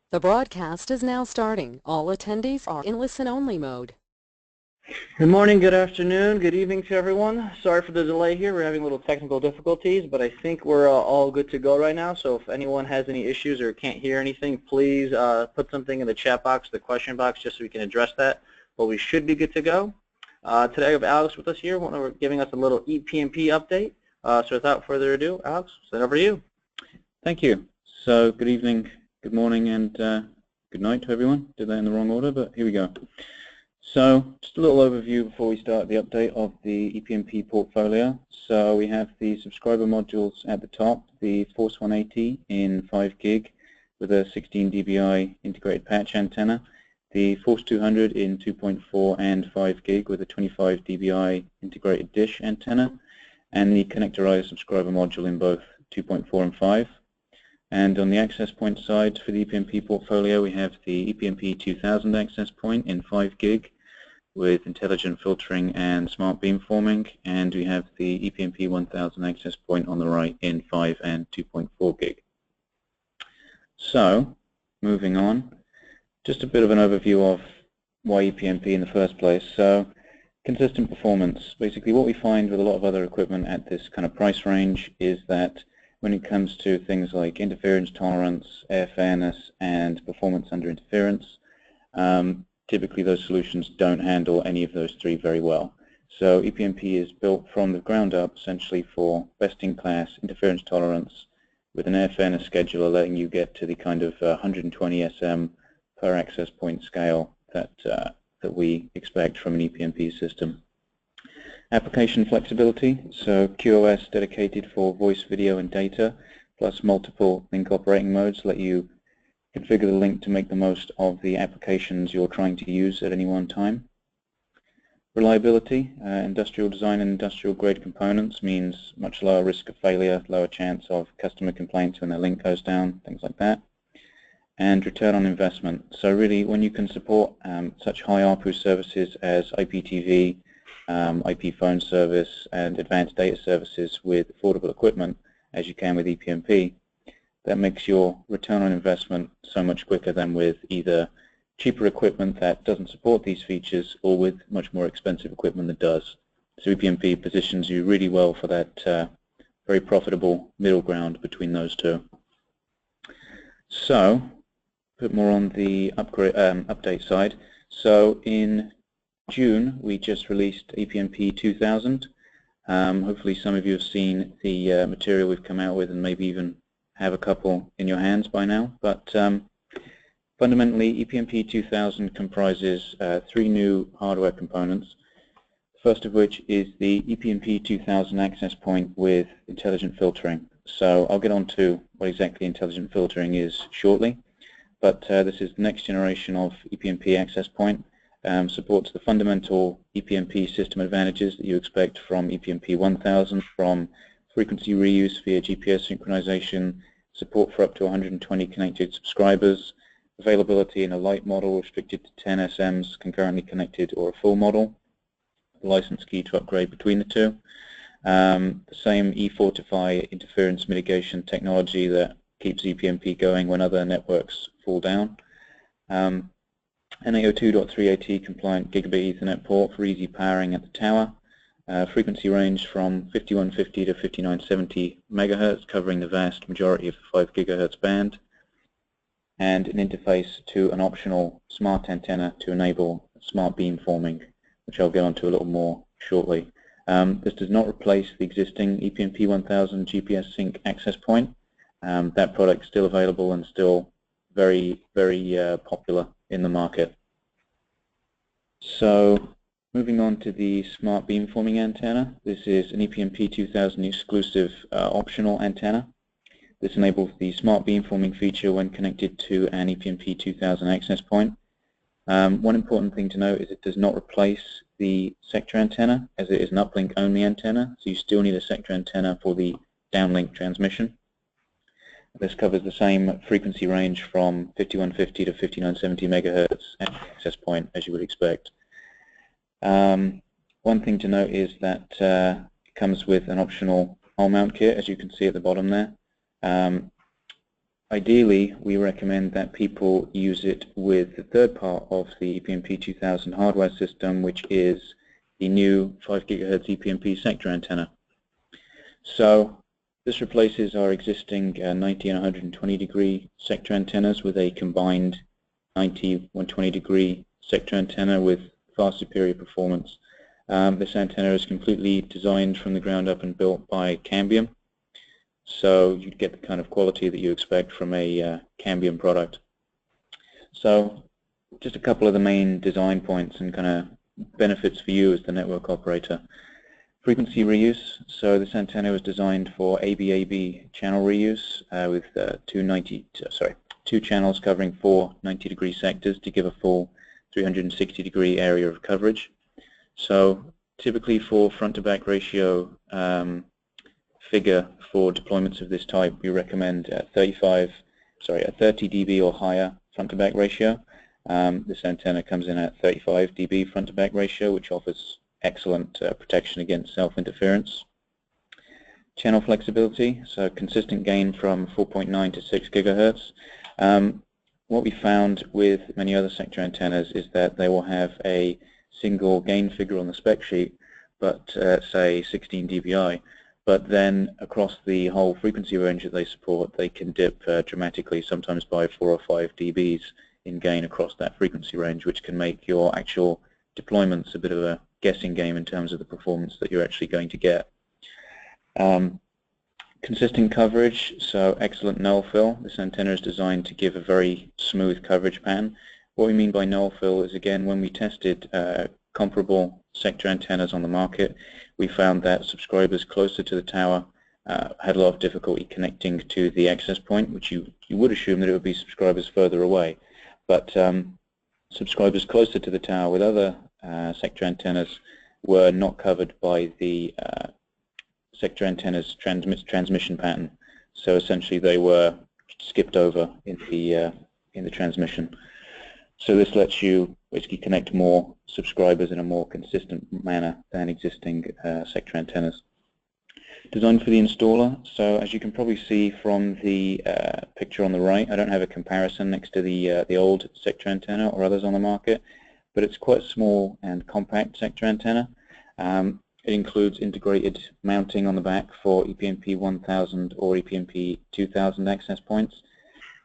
The broadcast is now starting. All attendees are in listen-only mode. Good morning, good afternoon, good evening to everyone. Sorry for the delay here. We're having a little technical difficulties, but I think we're all good to go right now. So if anyone has any issues or can't hear anything, please put something in the chat box, the question box, just so we can address that. But we should be good to go. Today I have Alex with us here, giving us a little ePMP update. So without further ado, Alex, send it over to you. Thank you. So good evening, good morning, and good night to everyone. Did that in the wrong order, but here we go. So just a little overview before we start the update of the ePMP portfolio. So we have the subscriber modules at the top, the Force 180 in 5 gig with a 16 dBi integrated patch antenna, the Force 200 in 2.4 and 5 gig with a 25 dBi integrated dish antenna, and the connectorized subscriber module in both 2.4 and 5. And on the access point side for the ePMP portfolio, we have the ePMP 2000 access point in 5 gig with intelligent filtering and smart beamforming, and we have the ePMP 1000 access point on the right in 5 and 2.4 gig. So, moving on, just a bit of an overview of why ePMP in the first place. So, consistent performance. Basically what we find with a lot of other equipment at this kind of price range is that when it comes to things like interference tolerance, air fairness, and performance under interference, typically those solutions don't handle any of those three very well. So ePMP is built from the ground up essentially for best-in-class interference tolerance with an air fairness scheduler letting you get to the kind of 120 SM per access point scale that we expect from an ePMP system. Application flexibility, so QoS dedicated for voice, video, and data, plus multiple link operating modes let you configure the link to make the most of the applications you're trying to use at any one time. Reliability, industrial design and industrial grade components means much lower risk of failure, lower chance of customer complaints when their link goes down, things like that. And return on investment. So really when you can support such high ARPU services as IPTV, IP phone service, and advanced data services with affordable equipment as you can with ePMP, that makes your return on investment so much quicker than with either cheaper equipment that doesn't support these features or with much more expensive equipment that does. So ePMP positions you really well for that very profitable middle ground between those two. So, a bit more on the update side. So in June, we just released ePMP 2000. Hopefully some of you have seen the material we've come out with and maybe even have a couple in your hands by now. But fundamentally, ePMP 2000 comprises 3 new hardware components. First of which is the ePMP 2000 access point with intelligent filtering. So I'll get on to what exactly intelligent filtering is shortly. But this is the next generation of ePMP access point. Supports the fundamental ePMP system advantages that you expect from ePMP 1000, from frequency reuse via GPS synchronization, support for up to 120 connected subscribers, availability in a light model restricted to 10 SMs concurrently connected or a full model, the license key to upgrade between the two, the same eFortify interference mitigation technology that keeps ePMP going when other networks fall down, an 802.3AT compliant gigabit Ethernet port for easy powering at the tower, frequency range from 5150 to 5970 MHz covering the vast majority of the 5 GHz band, and an interface to an optional smart antenna to enable smart beamforming, which I'll get onto a little more shortly. This does not replace the existing ePMP 1000 GPS sync access point. That product is still available and still very, very popular in the market. So moving on to the Smart Beamforming Antenna. This is an ePMP 2000 exclusive optional antenna. This enables the Smart Beamforming feature when connected to an ePMP 2000 access point. One important thing to note is it does not replace the sector antenna, as it is an uplink only antenna, so you still need a sector antenna for the downlink transmission. This covers the same frequency range from 5150 to 5970 MHz at the access point, as you would expect. One thing to note is that it comes with an optional pole mount kit, as you can see at the bottom there. ideally, we recommend that people use it with the third part of the ePMP 2000 hardware system, which is the new 5 GHz ePMP sector antenna. So this replaces our existing 90 and 120 degree sector antennas with a combined 90, 120 degree sector antenna with far superior performance. This antenna is completely designed from the ground up and built by Cambium, so you'd get the kind of quality that you expect from a Cambium product. So just a couple of the main design points and kind of benefits for you as the network operator. Frequency reuse. So this antenna was designed for AB-AB channel reuse with two channels covering 4 90-degree sectors to give a full 360-degree area of coverage. So typically for front-to-back ratio figure for deployments of this type, we recommend a 30 dB or higher front-to-back ratio. This antenna comes in at 35 dB front-to-back ratio, which offers excellent protection against self-interference. Channel flexibility, so consistent gain from 4.9 to 6 GHz. What we found with many other sector antennas is that they will have a single gain figure on the spec sheet, but say 16 dBi, but then across the whole frequency range that they support, they can dip dramatically, sometimes by 4 or 5 dBs in gain across that frequency range, which can make your actual deployments a bit of a guessing game in terms of the performance that you're actually going to get. Consistent coverage, so excellent null fill. This antenna is designed to give a very smooth coverage pattern. What we mean by null fill is, again, when we tested comparable sector antennas on the market, we found that subscribers closer to the tower had a lot of difficulty connecting to the access point, which you would assume that it would be subscribers further away. But subscribers closer to the tower with other sector antennas were not covered by the sector antenna's transmission pattern. So essentially they were skipped over in the transmission. So this lets you basically connect more subscribers in a more consistent manner than existing sector antennas. Designed for the installer, so as you can probably see from the picture on the right, I don't have a comparison next to the old sector antenna or others on the market, but it's quite a small and compact sector antenna. It includes integrated mounting on the back for ePMP 1000 or ePMP 2000 access points,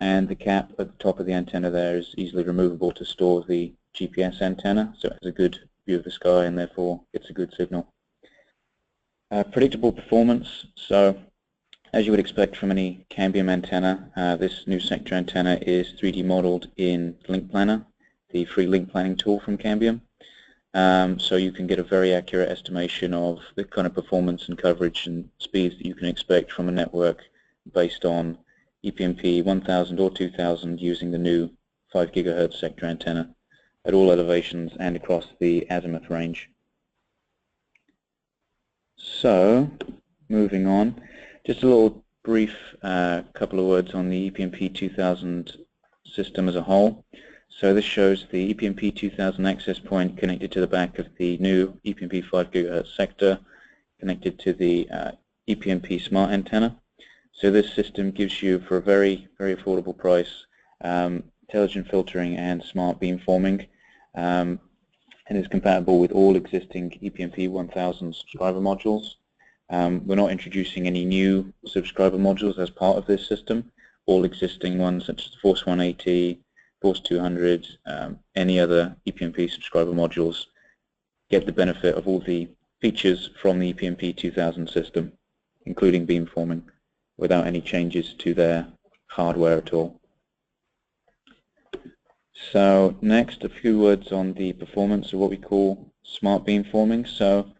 and the cap at the top of the antenna there is easily removable to store the GPS antenna, so it has a good view of the sky and therefore gets a good signal. Predictable performance, so as you would expect from any Cambium antenna, this new sector antenna is 3D modeled in Link Planner, the free link planning tool from Cambium. So you can get a very accurate estimation of the kind of performance and coverage and speeds that you can expect from a network based on ePMP 1000 or 2000 using the new 5 GHz sector antenna at all elevations and across the azimuth range. So, moving on, just a little brief couple of words on the ePMP 2000 system as a whole. So this shows the ePMP 2000 access point connected to the back of the new ePMP 5 GHz sector, connected to the ePMP smart antenna. So this system gives you, for a very, very affordable price, intelligent filtering and smart beamforming, and is compatible with all existing ePMP 1000 subscriber modules. We're not introducing any new subscriber modules as part of this system. All existing ones, such as Force 180, Force 200, any other ePMP subscriber modules, get the benefit of all the features from the ePMP 2000 system, including beamforming, without any changes to their hardware at all. So next, a few words on the performance of what we call smart beamforming. So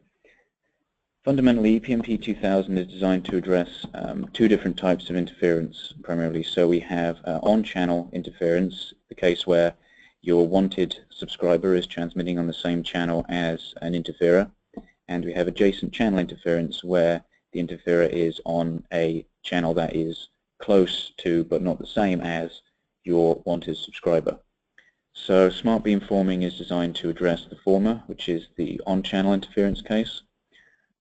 fundamentally, ePMP 2000 is designed to address two different types of interference primarily. So we have on-channel interference, the case where your wanted subscriber is transmitting on the same channel as an interferer, and we have adjacent channel interference where the interferer is on a channel that is close to but not the same as your wanted subscriber. So smart beamforming is designed to address the former, which is the on-channel interference case.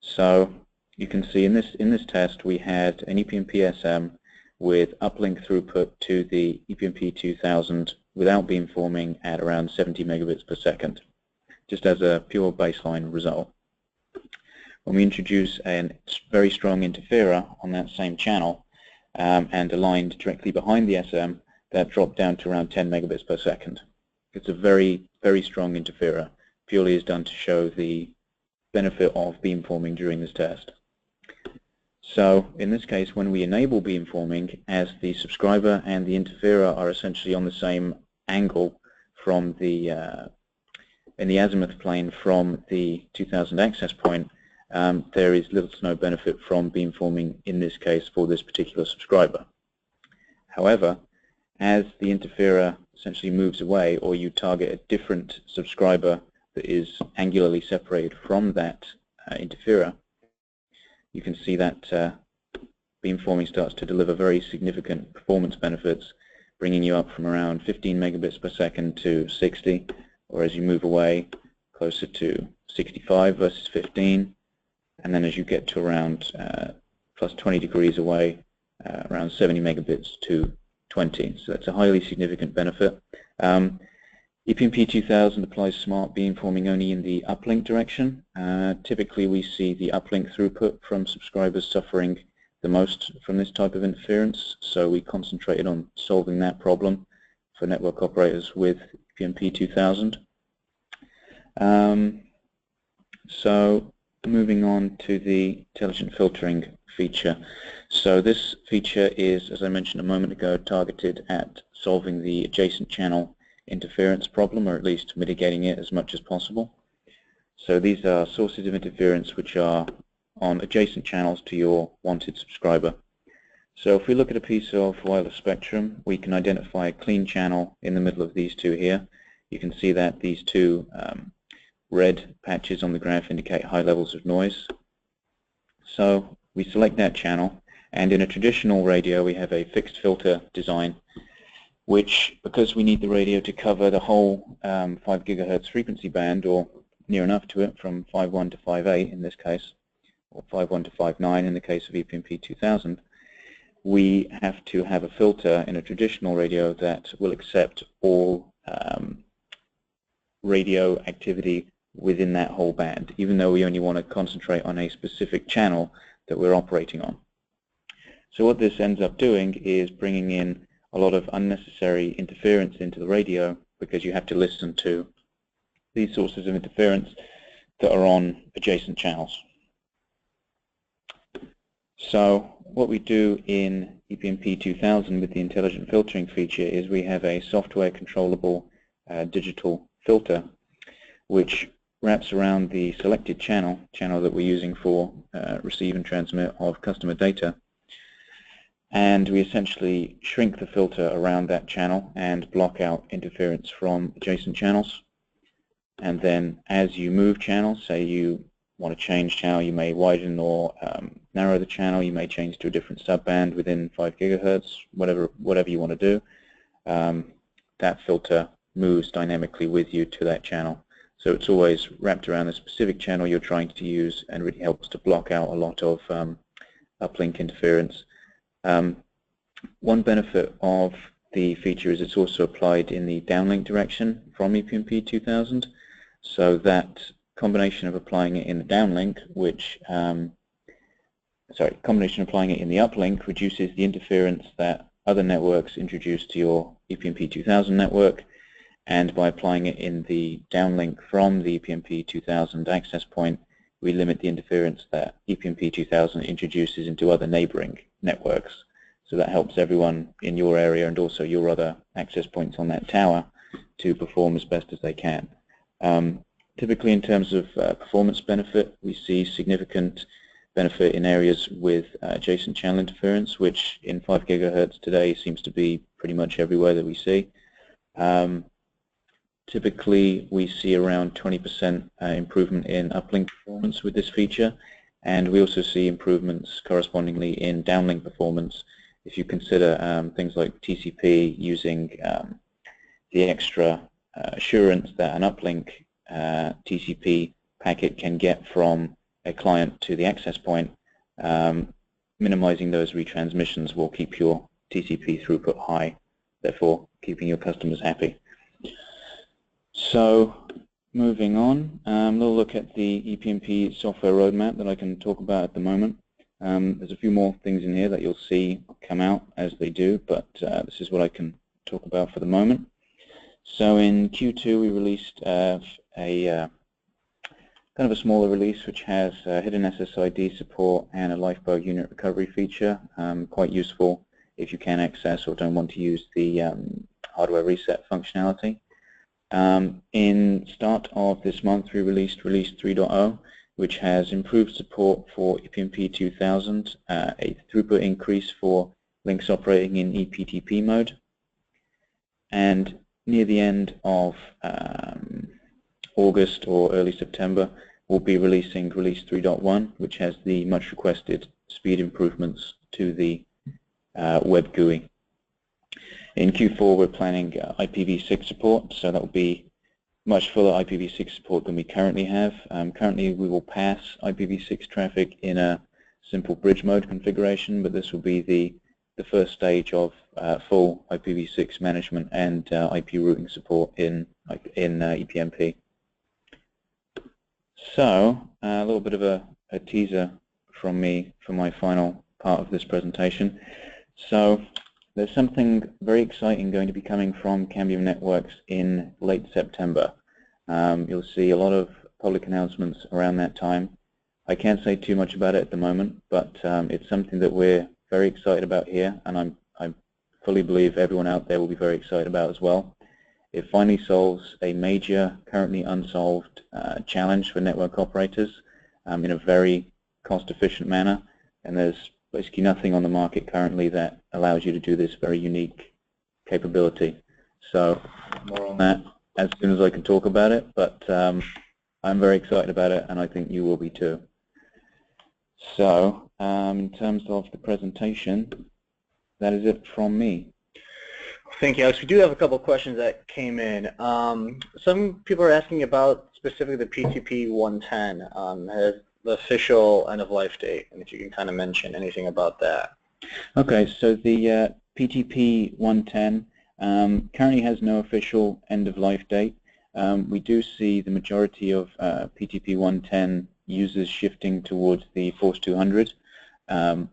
So you can see in this test we had an ePMP SM with uplink throughput to the ePMP 2000 without beamforming at around 70 megabits per second, just as a pure baseline result. When we introduce a very strong interferer on that same channel and aligned directly behind the SM, that dropped down to around 10 megabits per second. It's a very, very strong interferer, purely is done to show the benefit of beamforming during this test. So in this case, when we enable beamforming, as the subscriber and the interferer are essentially on the same angle from the in the azimuth plane from the 2000 access point, there is little to no benefit from beamforming in this case for this particular subscriber. However, as the interferer essentially moves away, or you target a different subscriber that is angularly separated from that interferer, you can see that beamforming starts to deliver very significant performance benefits, bringing you up from around 15 megabits per second to 60, or as you move away closer to 65 versus 15, and then as you get to around plus 20 degrees away, around 70 megabits to 20. So that's a highly significant benefit. ePMP 2000 applies smart beamforming only in the uplink direction. Typically we see the uplink throughput from subscribers suffering the most from this type of interference, so we concentrated on solving that problem for network operators with ePMP 2000. So moving on to the intelligent filtering feature. So this feature is, as I mentioned a moment ago, targeted at solving the adjacent channel interference problem, or at least mitigating it as much as possible. So these are sources of interference which are on adjacent channels to your wanted subscriber. So if we look at a piece of wireless spectrum, we can identify a clean channel in the middle of these two here. You can see that these two red patches on the graph indicate high levels of noise. So we select that channel, and in a traditional radio we have a fixed filter design, which, because we need the radio to cover the whole 5 gigahertz frequency band, or near enough to it, from 5.1 to 5.8 in this case, or 5.1 to 5.9 in the case of ePMP 2000, we have to have a filter in a traditional radio that will accept all radio activity within that whole band, even though we only want to concentrate on a specific channel that we're operating on. So what this ends up doing is bringing in a lot of unnecessary interference into the radio, because you have to listen to these sources of interference that are on adjacent channels. So what we do in ePMP 2000 with the intelligent filtering feature is we have a software controllable digital filter which wraps around the selected channel that we're using for receive and transmit of customer data, and we essentially shrink the filter around that channel and block out interference from adjacent channels. And then as you move channels, say you want to change channel, you may widen or narrow the channel, you may change to a different subband within 5 gigahertz, whatever you want to do, that filter moves dynamically with you to that channel. So it's always wrapped around the specific channel you're trying to use, and really helps to block out a lot of uplink interference. One benefit of the feature is it's also applied in the downlink direction from ePMP 2000. So that combination of applying it in the downlink, combination of applying it in the uplink reduces the interference that other networks introduce to your ePMP 2000 network, and by applying it in the downlink from the ePMP 2000 access point, we limit the interference that ePMP 2000 introduces into other neighboring networks. So that helps everyone in your area and also your other access points on that tower to perform as best as they can. Typically in terms of performance benefit, we see significant benefit in areas with adjacent channel interference, which in 5 gigahertz today seems to be pretty much everywhere that we see. Typically we see around 20% improvement in uplink performance with this feature, and we also see improvements correspondingly in downlink performance if you consider things like TCP using the extra assurance that an uplink TCP packet can get from a client to the access point. Minimizing those retransmissions will keep your TCP throughput high, therefore keeping your customers happy. So moving on, a little look at the ePMP software roadmap that I can talk about at the moment. There's a few more things in here that you'll see come out as they do, but this is what I can talk about for the moment. So in Q2 we released kind of a smaller release which has hidden SSID support and a lifeboat unit recovery feature, quite useful if you can access or don't want to use the hardware reset functionality. In start of this month we released release 3.0, which has improved support for ePMP 2000, a throughput increase for links operating in ePTP mode, and near the end of August or early September we'll be releasing release 3.1, which has the much requested speed improvements to the web GUI. In Q4 we're planning IPv6 support, so that will be much fuller IPv6 support than we currently have. Currently we will pass IPv6 traffic in a simple bridge mode configuration, but this will be the first stage of full IPv6 management and IP routing support in ePMP. So a little bit of a teaser from me for my final part of this presentation. So there's something very exciting going to be coming from Cambium Networks in late September. You'll see a lot of public announcements around that time. I can't say too much about it at the moment, but it's something that we're very excited about here, and I fully believe everyone out there will be very excited about as well. It finally solves a major, currently unsolved challenge for network operators in a very cost-efficient manner, and there's basically nothing on the market currently that allows you to do this very unique capability. So more on that as soon as I can talk about it, but I'm very excited about it, and I think you will be too. So in terms of the presentation, that is it from me. Thank you, Alex. We do have a couple of questions that came in. Some people are asking about specifically the PTP 110, has the official end-of-life date, and if you can kind of mention anything about that. Okay, so the PTP 110 currently has no official end-of-life date. We do see the majority of PTP 110 users shifting towards the Force 200,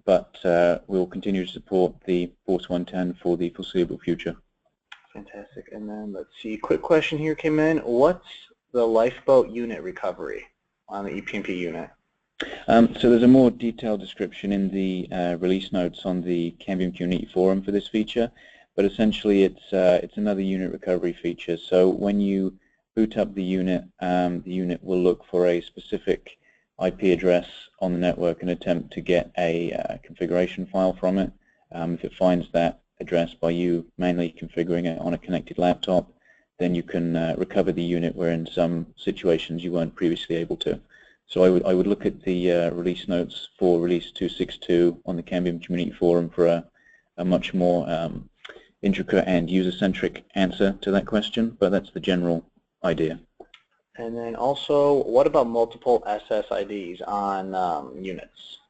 but we'll continue to support the Force 110 for the foreseeable future. Fantastic. And then let's see, quick question here came in. What's the lifeboat unit recovery on the ePMP unit? So there's a more detailed description in the release notes on the Cambium community forum for this feature, but essentially it's another unit recovery feature. So when you boot up the unit will look for a specific IP address on the network and attempt to get a configuration file from it. If it finds that address by you manually configuring it on a connected laptop, then you can recover the unit where in some situations you weren't previously able to. So I would look at the release notes for release 262 on the Cambium community forum for a much more intricate and user-centric answer to that question, but that's the general idea. And then also, what about multiple SSIDs on units?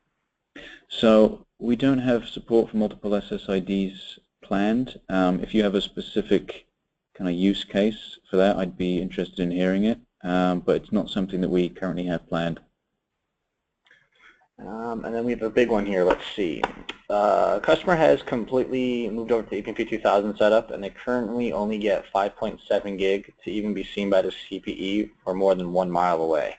So we don't have support for multiple SSIDs planned. If you have a specific kind of use case for that, I'd be interested in hearing it, but it's not something that we currently have planned. And then we have a big one here. Let's see. Customer has completely moved over to the ePMP 2000 setup, and they currently only get 5.7 gig to even be seen by the CPE for more than 1 mile away.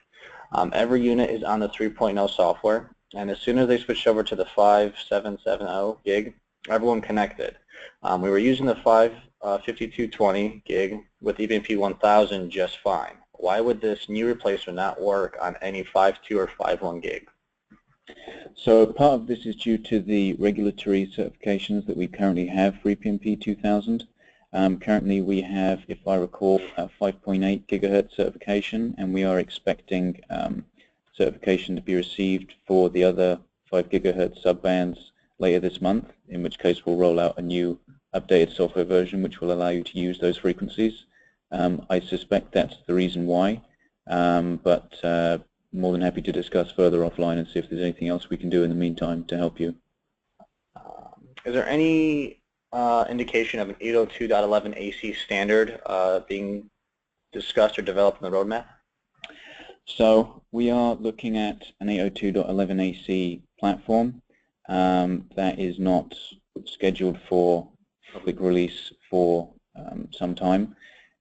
Every unit is on the 3.0 software, and as soon as they switched over to the 5770 gig, everyone connected. We were using the 5220 gig with ePMP 1000 just fine. Why would this new replacement not work on any 5.2 or 5.1 gig? So part of this is due to the regulatory certifications that we currently have for ePMP 2000. Currently we have, if I recall, a 5.8 gigahertz certification, and we are expecting certification to be received for the other 5 gigahertz subbands later this month, in which case we'll roll out a new updated software version which will allow you to use those frequencies. I suspect that's the reason why, but more than happy to discuss further offline and see if there's anything else we can do in the meantime to help you. Is there any indication of an 802.11 AC standard being discussed or developed in the roadmap? So we are looking at an 802.11 AC platform that is not scheduled for public release for some time.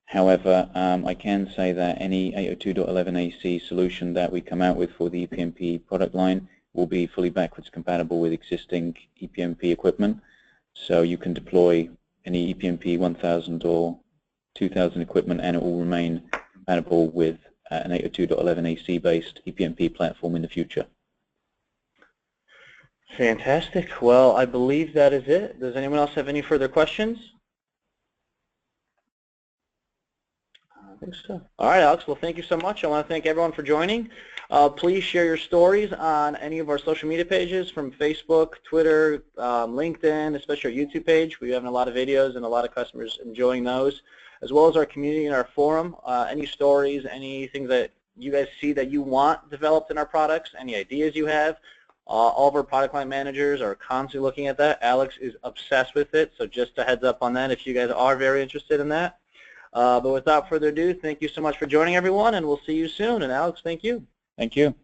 However, I can say that any 802.11 AC solution that we come out with for the ePMP product line will be fully backwards compatible with existing ePMP equipment. So you can deploy any ePMP 1000 or 2000 equipment and it will remain compatible with an 802.11 AC based ePMP platform in the future. Fantastic. Well, I believe that is it. Does anyone else have any further questions? I think so. All right, Alex. Well, thank you so much. I want to thank everyone for joining. Please share your stories on any of our social media pages from Facebook, Twitter, LinkedIn, especially our YouTube page. We have a lot of videos and a lot of customers enjoying those, as well as our community and our forum. Any stories, anything that you guys see that you want developed in our products, any ideas you have. All of our product line managers are constantly looking at that. Alex is obsessed with it, so just a heads up on that if you guys are very interested in that. But without further ado, thank you so much for joining everyone, and we'll see you soon. And Alex, thank you. Thank you.